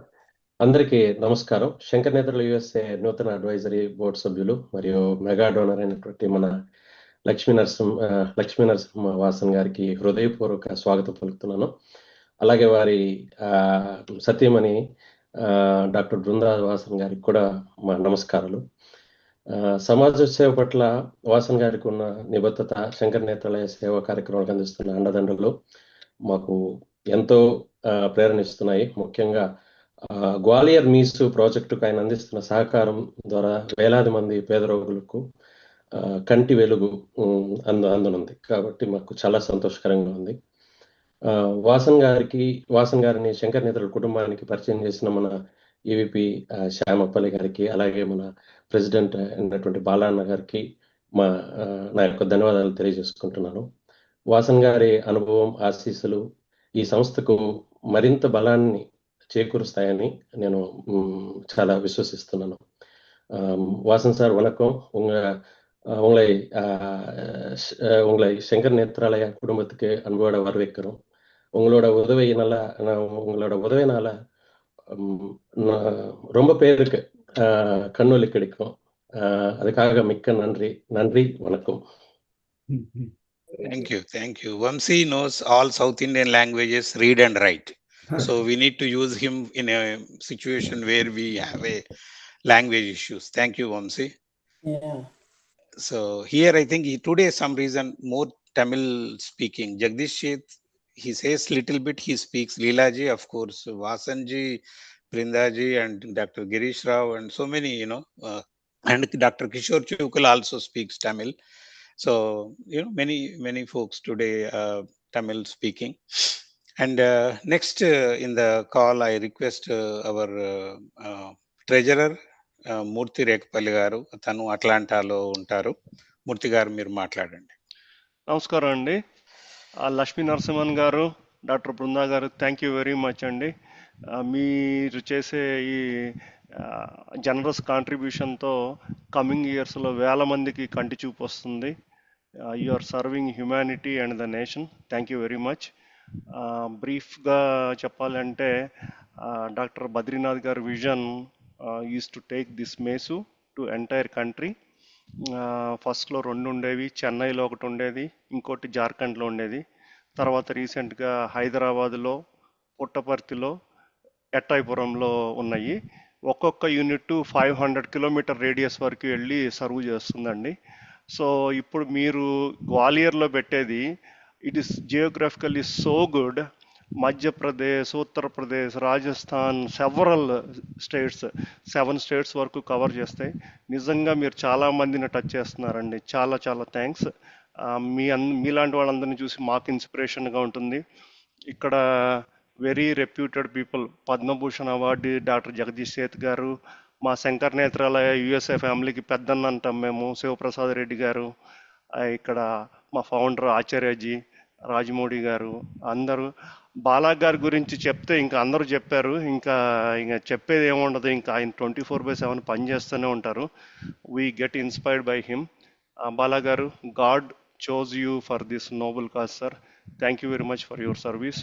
అందరికీ నమస్కారం. Shankar Netralaya USA నూతన advisory board సభ్యులు మరియు మెగా డోనర్ అయినటువంటి మన లక్ష్మీనరసింహ వాసన్ గారికి హృదయపూర్వక స్వాగతం పలుకుతున్నాను. అలాగే వారి సతీమణి డాక్టర్ బృందా వాసన్ గారికి కూడా మా నమస్కారాలు. సమాజ సేవ పట్ల వాసన్ గారికి ఉన్న నిబద్ధత, శంకర్ నేత్రాలయ సేవా కార్యక్రమాలకు అందిస్తున్న అండదండలు మాకు ఎంతో ప్రేరణిస్తున్నాయి. ముఖ్యంగా గ్వాలియర్ మీసు ప్రాజెక్టుకు ఆయన అందిస్తున్న సహకారం ద్వారా వేలాది మంది పేద రోగులకు కంటి వెలుగు అందునుంది. కాబట్టి మాకు చాలా సంతోషకరంగా ఉంది. వాసన్ గారిని శంకర్ నేత్రాల కుటుంబానికి పరిచయం చేసిన మన ఈవిపి శ్యామప్పల్లి గారికి, అలాగే మన ప్రెసిడెంట్ అయినటువంటి బాలన్న గారికి నా యొక్క ధన్యవాదాలు తెలియజేసుకుంటున్నాను. వాసన్ గారి అనుభవం, ఆశీస్సులు ఈ సంస్థకు మరింత బలాన్ని చేకూరుస్తాయని నేను చాలా விசுவசிస్తున్నాను. வாசன் சார் வணக்கம். உங்களை சங்கர் நேத்ராலயா குடும்பத்துக்கு அன்போட வரவேற்கிறோம். உங்களோட உதவினால ரொம்ப பேருக்கு கண்ணொலி கிடைக்கும். அதுக்காக மிக்க நன்றி வணக்கம். Thank you. Vamsi knows all South Indian languages, read and write. So we need to use him in a situation where we have a language issues. Thank you, Vamsi. Yeah. So here I think today some reason more Tamil speaking. Jagdish Sheth, he says little bit, he speaks. Leelaji, of course, Vasanji, Brindaji, and Dr. Girish Rao, and so many, and Dr. Kishore Chukul also speaks Tamil. So many folks today Tamil speaking. And next in the call, I request our treasurer Murthy Rekpalli garu, tanu Atlantalo untaru. Murthy garu meer maatladandi. నమస్కారం అండి. లక్ష్మీనరసింహన్ గారు, doctor Brinda గారు, thank you very much అండి. మీరు చేసే ఈ generous కాంట్రిబ్యూషన్తో coming ఇయర్స్లో వేల మందికి కంటి చూపు వస్తుంది. You are serving humanity and the nation. Thank you very much. బ్రీఫ్గా చెప్పాలంటే డాక్టర్ బద్రీనాథ్ గారి vision is to take this MESU to entire country. ఫస్ట్లో 2 ఉండేవి, చెన్నైలో ఒకటి ఉండేది, ఇంకోటి జార్ఖండ్లో ఉండేది. తర్వాత రీసెంట్గా హైదరాబాద్లో, పుట్టపర్తిలో, ఎట్టాయిపురంలో ఉన్నాయి. ఒక్కొక్క యూనిట్ 500 కిలోమీటర్ రేడియస్ వరకు వెళ్ళి సర్వ్ చేస్తుందండి. సో ఇప్పుడు మీరు గ్వాలియర్లో పెట్టేది it is geographically so good. Madhya Pradesh, Uttar Pradesh, Rajasthan, several states, 7 states వరకు కవర్ చేస్తాయి. నిజంగా మీరు చాలా మందిని టచ్ చేస్తున్నారండి. చాలా చాలా థ్యాంక్స్. మీలాంటి వాళ్ళందరినీ చూసి మాకు ఇన్స్పిరేషన్గా ఉంటుంది. ఇక్కడ very reputed people, Padma Bhushan award doctor Jagadish Seth garu, మా శంకర్ నేత్రాలయ యుఎస్ఏ ఫ్యామిలీకి పెద్దన్న అంటాం మేము, శివప్రసాద్ రెడ్డి గారు, ఇక్కడ మా ఫౌండర్ ఆచార్యజీ, రాజమౌళి గారు, అందరూ. బాలా గారి గురించి చెప్తే ఇంకా అందరూ చెప్పారు, ఇంకా చెప్పేది ఏముండదు. ఇంకా ఆయన 24/7 పనిచేస్తూనే ఉంటారు. We get inspired by him. Bala గారు, God chose you for this noble cause, sir. Thank you very much for your service.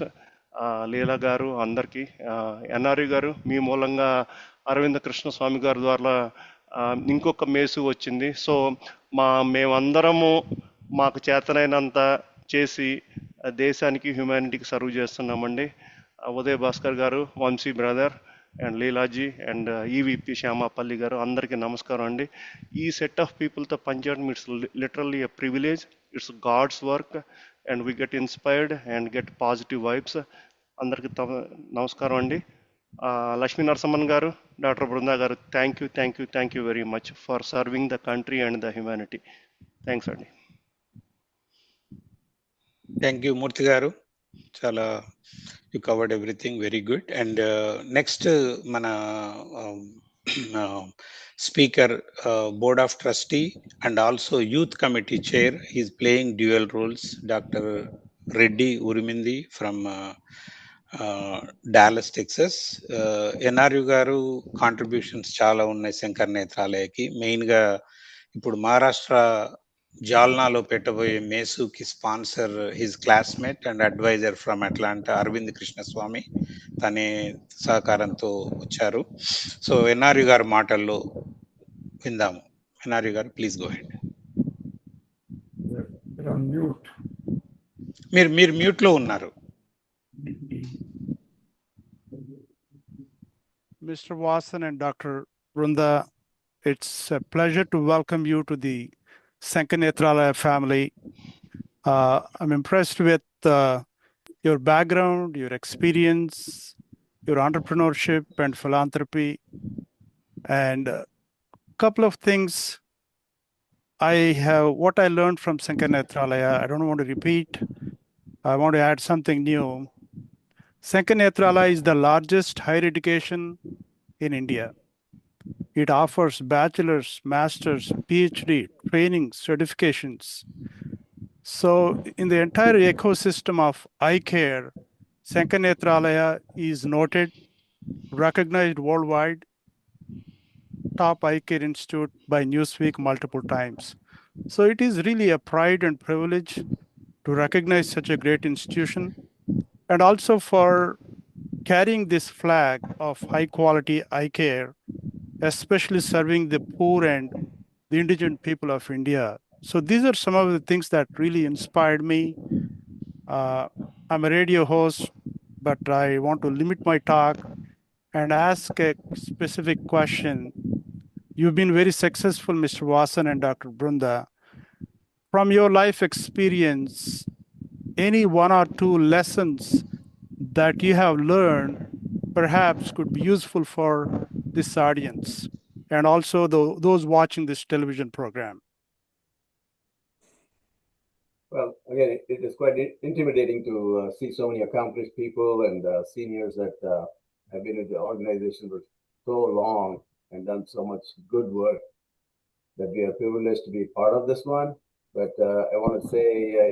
లీలా గారు, అందరికీ. ఎన్ఆర్యు గారు, మీ మూలంగా అరవింద కృష్ణస్వామి గారి ద్వారా ఇంకొక మేసు వచ్చింది. సో మేమందరము మాకు చేతనైనంత చేసి దేశానికి, హ్యుమానిటీకి సర్వ్ చేస్తున్నామండి. ఉదయ్ భాస్కర్ గారు, Vamsi brother, and Leelaji, and EVP Shyamappalli గారు, అందరికీ నమస్కారం అండి. ఈ సెట్ ఆఫ్ పీపుల్తో పనిచేయడం it's literally a privilege. It's God's work and we get inspired and get positive vibes. అందరికీ నమస్కారం అండి. లక్ష్మీనరసింహన్ గారు, డాక్టర్ బృందా గారు, thank you very much for serving the country and the humanity. Thanks అండి. థ్యాంక్ యూ మూర్తి గారు. చాలా you covered everything very good. And next mana speaker, board of trustee and also youth committee chair, he is playing dual roles, Dr. Reddy Urimindi from Dallas, Texas. NRU garu contributions చాలా ఉన్నాయి శంకర్ నేత్రాలయకి. మెయిన్గా ఇప్పుడు మహారాష్ట్ర జాల్నాలో పెట్టబోయే మేసుకి sponsor his classmate and advisor from Atlanta Aravind Krishnaswamy తనే సహకారంతో వచ్చారు. సో ఎన్ఆర్యు గారి మాటల్లో విందాము. ఎన్ఆర్యు గారు please go head. You're on mute. మీరు మ్యూట్ లో ఉన్నారు. Mr. Vasan and Dr. Brinda, it's a pleasure to welcome you to the Sankanetralaya family. I'm impressed with your background, your experience, your entrepreneurship and philanthropy, and a couple of things what I learned from Sankanetralaya, I don't want to repeat. I want to add something new. Sankanetralaya is the largest higher education in India. It offers bachelor's, master's, PhD, training, certifications. So in the entire ecosystem of eye care, Sankanetralaya is noted, recognized worldwide, top eye care institute by Newsweek multiple times. So it is really a pride and privilege to recognize such a great institution, and also for carrying this flag of high quality eye care, especially serving the poor and the indigent people of India. So these are some of the things that really inspired me. I'm a radio host, but I want to limit my talk and ask a specific question. You've been very successful, Mr. Vasan and Dr. Brinda. From your life experience, any one or two lessons that you have learned perhaps could be useful for this audience and also those watching this television program. Well, again, it is quite intimidating to see so many accomplished people and seniors that have been in the organization for so long and done so much good work that we are privileged to be part of this one. But I want to say,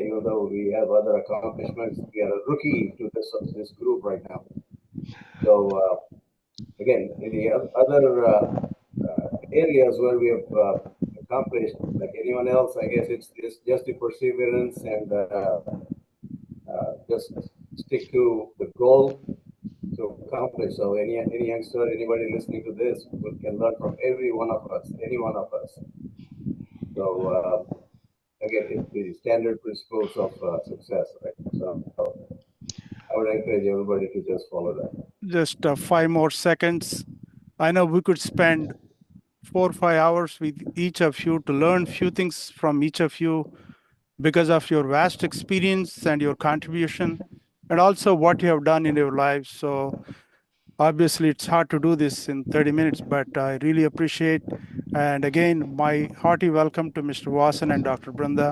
even though we have other accomplishments, we are a rookie to this group right now. So again, in the other areas where we have accomplished, like anyone else, I guess it's just the perseverance and just stick to the goal to accomplish. So any youngster, anybody listening to this can learn from every one of us, any one of us. So again, it's the standard principles of success, right? So I would encourage everybody to just follow that. Just 5 more seconds. I know we could spend 4 or 5 hours with each of you to learn few things from each of you because of your vast experience and your contribution, and also what you have done in your lives. So obviously it's hard to do this in 30 minutes, but I really appreciate. And again, my hearty welcome to Mr. Vasan and Dr. Brinda.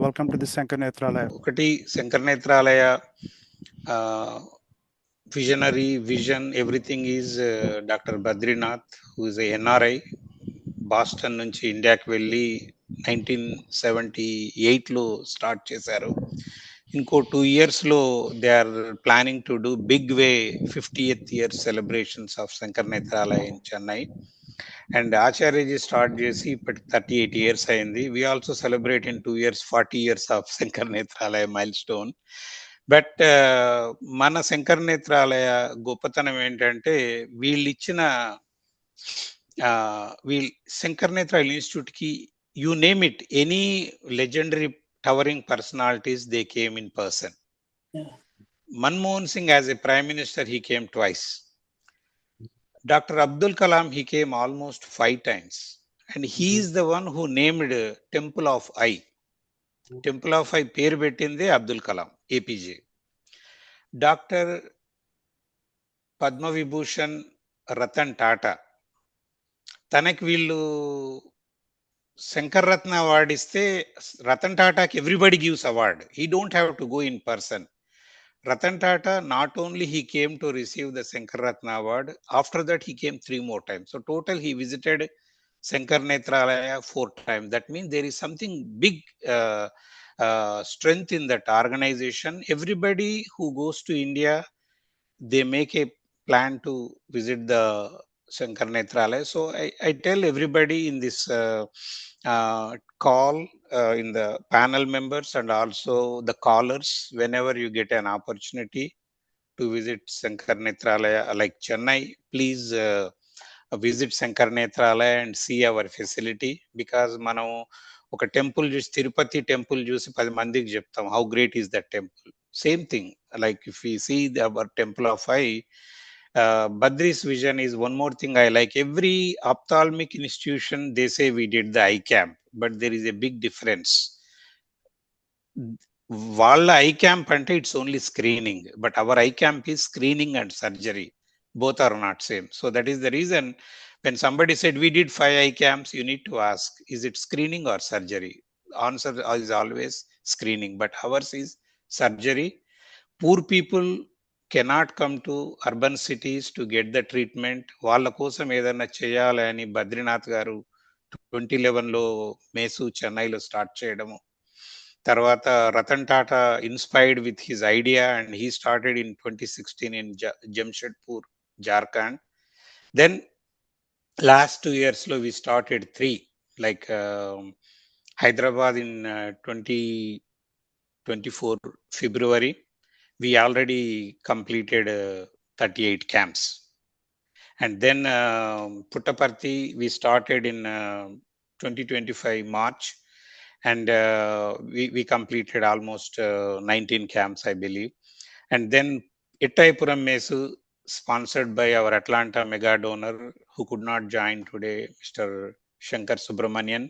Welcome to the Sankanetralaya. ఒకటి శంకరనేత్రాలయ vision, everything is Dr. Badrinath, who is a NRI, Boston నుంచి ఇండియాకి వెళ్ళి 1978లో start చేశారు. ఇంకో 2 yearsలో they are planning to do big way 50th year celebrations of Shankar Nethralaya in Chennai. And Acharyaji start చేసి ఇప్పటికి 38 years అయింది. We also celebrate in 2 years 40 years of Shankar Nethralaya milestone. But మన శంకర్ నేత్రాలయ గొప్పతనం ఏంటంటే వీళ్ళిచ్చిన శంకర్ నేత్రాలయ ఇన్స్టిట్యూట్ కి you name it, any legendary towering personalities, they came in person. Manmohan Singh as a prime minister, he came twice. Dr. Abdul Kalam, he came almost 5 times, and he is the one who named Temple of Eye. Temple of Eye పేరు పెట్టింది Abdul Kalam, APJ. Doctor Padma Vibhushan Ratan Tata, తనకి వీళ్ళు Shankar Ratna award ఇస్తే రతన్ టాటాకి everybody gives award, he don't have to go in person. Ratan Tata, not only he came to receive the Shankar Ratna award, after that he came 3 more times. So total he visited Shankar Netralaya 4 times. That means there is something big strength in that organization. Everybody who goes to India, they make a plan to visit the Shankar Netralaya. So I tell everybody in this call, in the panel members and also the callers, whenever you get an opportunity to visit Sankar Netralaya like Chennai, please visit Sankar Netralaya and see our facility, because మనం ఒక temple చూసి, Tirupati temple చూసి 10 మందికి చెప్తాం how great is that temple. Same thing, like if you see our temple of eye, Badri's vision is one more thing I like. Every ophthalmic institution, they say we did the eye camp, but there is a big difference. వాళ్ళ I camp అంటే it's only screening, but our I camp is screening and surgery. Both are not same. So that is the reason when somebody said we did 5 eye camps, you need to ask, is it screening or surgery? Answer is always screening, but ours is surgery. Poor people cannot come to urban cities to get the treatment. వాళ్ళ కోసం ఏదైనా చేయాలని బద్రీనాథ్ గారు 2011లో మేసు చెన్నైలో start చేయడము. తర్వాత Ratan Tata inspired with his idea and he started in 2016 in Jamshedpur, Jharkhand. Then last 2 years lo we started 3, like Hyderabad in 2024 February. We already completed 38 camps. And then Puttaparthi we started in 2025 March, and we completed almost 19 camps, I believe. And then Ittaipuram Mesu, sponsored by our Atlanta mega donor who could not join today, Mr. Shankar Subramanyam.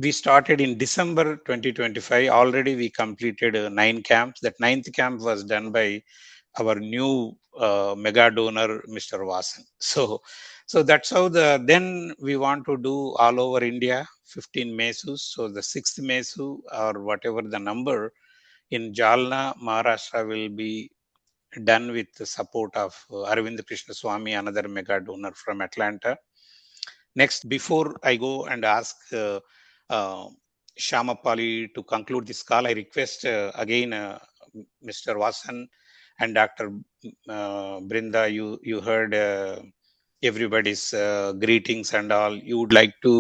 We started in December 2025. Already we completed 9 camps. That 9th camp was done by our new mega donor, Mr. Vasan. So that's how then we want to do all over India, 15 Mesus. So the 6th Mesu or whatever the number in Jalna, Maharashtra will be done with the support of Arvind Krishna Swami, another mega donor from Atlanta. Next, before I go and ask Shamapali to conclude this call, I request again Mr. Vasan and Dr. Brinda, you heard everybody's greetings and all. You would like to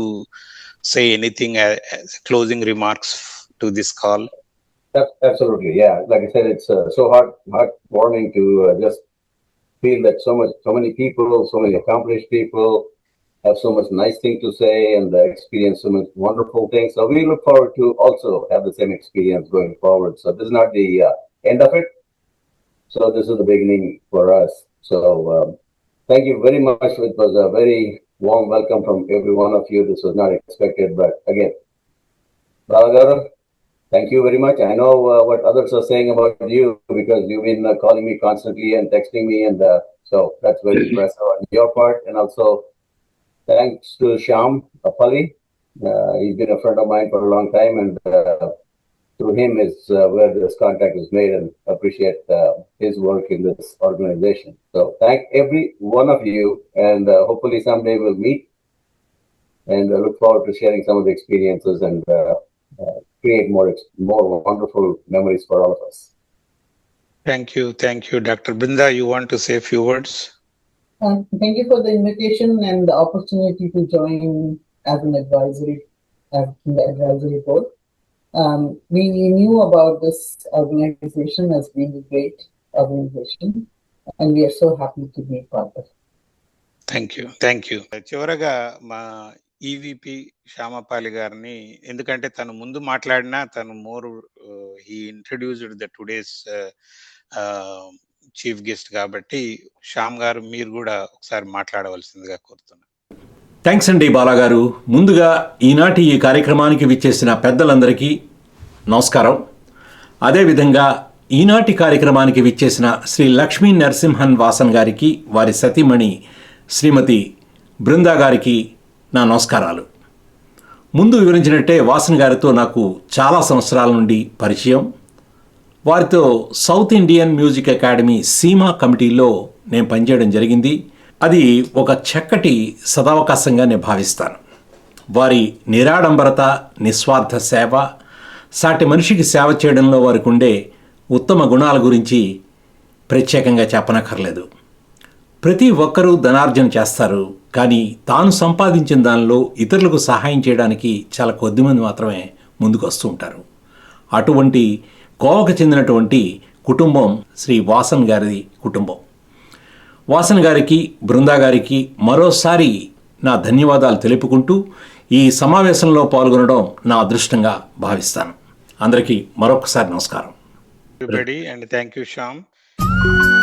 say anything as closing remarks to this call? Absolutely, yeah. Like I said, it's so heartwarming to just feel that so many people, so many accomplished people have so much nice thing to say and experience so much wonderful things. So we look forward to also have the same experience going forward. So this is not the end of it. So this is the beginning for us. So thank you very much. It was a very warm welcome from every one of you. This was not expected, but again, Bala, thank you very much. I know what others are saying about you because you've been calling me constantly and texting me, and so that's very impressive on your part. And also thanks to Shyam Appali. He's been a friend of mine for a long time, and through him is where this contact is made, and appreciate his work in this organization. So thank every one of you, and hopefully someday we'll meet, and I look forward to sharing some of the experiences and create more wonderful memories for all of us. Thank you. Dr. Brinda, you want to say a few words? Thank you for the invitation and the opportunity to join as an advisory board. We knew about this organization as being a great organization, and we are so happy to be part of it. Thank you. చివరగా మా ఈవిపి శ్యామపాలి గారిని, ఎందుకంటే తను ముందు మాట్లాడినా తను more he introduced the today's chief guest కాబట్టి శ్యామ్ గారు మీరు కూడా ఒకసారి మాట్లాడవలసిందిగా కోరుతున్నాను. థ్యాంక్స్ అండి బాలా గారు. ముందుగా ఈనాటి ఈ కార్యక్రమానికి విచ్చేసిన పెద్దలందరికీ నమస్కారం. అదేవిధంగా ఈనాటి కార్యక్రమానికి విచ్చేసిన శ్రీ లక్ష్మీనరసింహన్ వాసన్ గారికి, వారి సతీమణి శ్రీమతి బృందా గారికి నా నమస్కారాలు. ముందు వివరించినట్టే వాసన్ గారితో నాకు చాలా సంవత్సరాల నుండి పరిచయం. వారితో south Indian music academy Seema కమిటీలో నేను పనిచేయడం జరిగింది. అది ఒక చక్కటి సదవకాశంగా నేను భావిస్తాను. వారి నిరాడంబరత, నిస్వార్థ సేవ, సాటి మనిషికి సేవ చేయడంలో వారికి ఉండే ఉత్తమ గుణాల గురించి ప్రత్యేకంగా చెప్పనక్కర్లేదు. ప్రతి ఒక్కరూ ధనార్జన చేస్తారు, కానీ తాను సంపాదించిన దానిలో ఇతరులకు సహాయం చేయడానికి చాలా కొద్దిమంది మాత్రమే ముందుకు వస్తూ ఉంటారు. అటువంటి కోవకు చెందినటువంటి కుటుంబం శ్రీ వాసన్ గారి కుటుంబం. వాసన్ గారికి, బృందా గారికి మరోసారి నా ధన్యవాదాలు తెలుపుకుంటూ ఈ సమావేశంలో పాల్గొనడం నా అదృష్టంగా భావిస్తాను. అందరికీ మరొకసారి నమస్కారం. Everybody, and thank you, Shyam.